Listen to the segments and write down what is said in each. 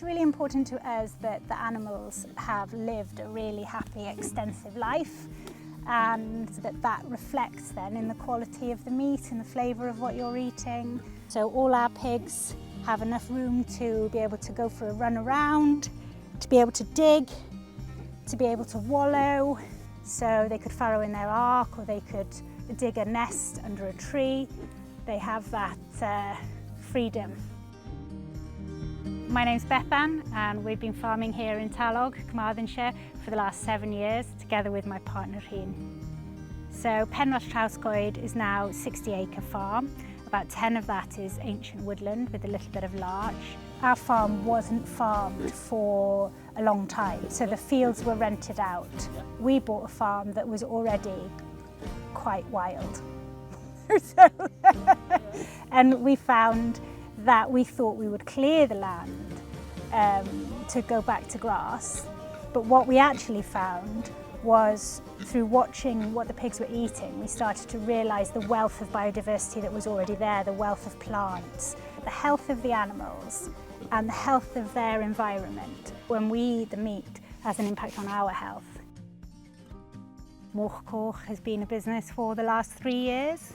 It's really important to us that the animals have lived a really happy, extensive life, and that reflects then in the quality of the meat and the flavour of what you're eating. So all our pigs have enough room to be able to go for a run around, to be able to dig, to be able to wallow. So they could farrow in their ark, or they could dig a nest under a tree. They have that freedom. My name's Bethan, and we've been farming here in Talog, Carmarthenshire, for the last 7 years, together with my partner Rhun. So Penrhos Trawscoed is now a 60-acre farm. About 10 of that is ancient woodland with a little bit of larch. Our farm wasn't farmed for a long time, so the fields were rented out. We bought a farm that was already quite wild. And we found that we thought we would clear the land to go back to grass, but what we actually found was, through watching what the pigs were eating, we started to realise the wealth of biodiversity that was already there, the wealth of plants, the health of the animals and the health of their environment. When we eat the meat, has an impact on our health. Moch Coch has been a business for the last 3 years.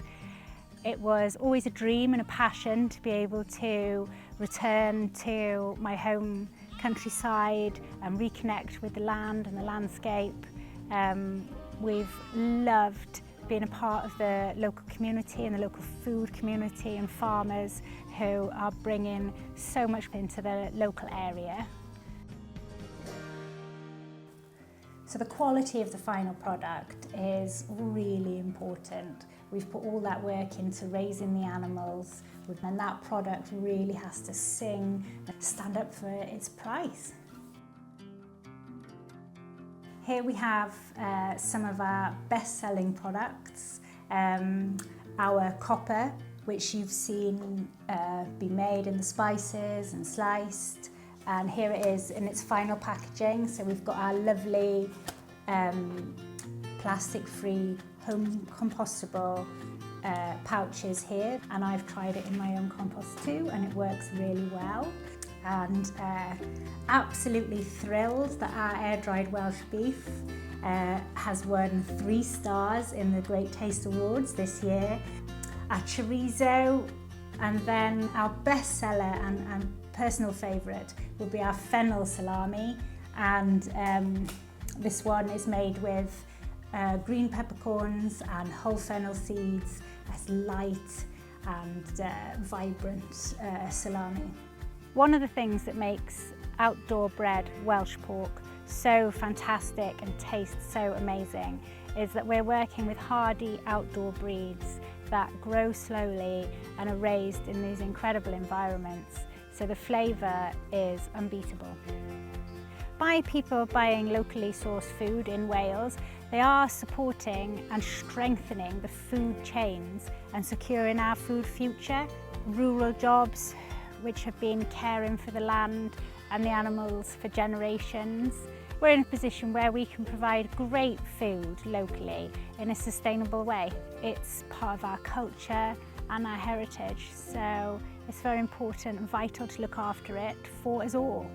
It was always a dream and a passion to be able to return to my home countryside and reconnect with the land and the landscape. We've loved being a part of the local community and the local food community and farmers who are bringing so much into the local area. So the quality of the final product is really important. We've put all that work into raising the animals, and that product really has to sing and stand up for its price. Here we have some of our best-selling products. Our copper, which you've seen be made in the spices and sliced. And here it is in its final packaging. So we've got our lovely plastic-free, home compostable pouches here. And I've tried it in my own compost too, and it works really well. And absolutely thrilled that our air-dried Welsh beef has won 3 stars in the Great Taste Awards this year. Our chorizo, and then our bestseller and personal favourite will be our fennel salami, and this one is made with green peppercorns and whole fennel seeds, as light and vibrant salami. One of the things that makes outdoor bred Welsh pork so fantastic and tastes so amazing is that we're working with hardy outdoor breeds that grow slowly and are raised in these incredible environments, so the flavour is unbeatable. By people buying locally sourced food in Wales, they are supporting and strengthening the food chains and securing our food future. Rural jobs, which have been caring for the land and the animals for generations. We're in a position where we can provide great food locally in a sustainable way. It's part of our culture and our heritage, so it's very important and vital to look after it for us all.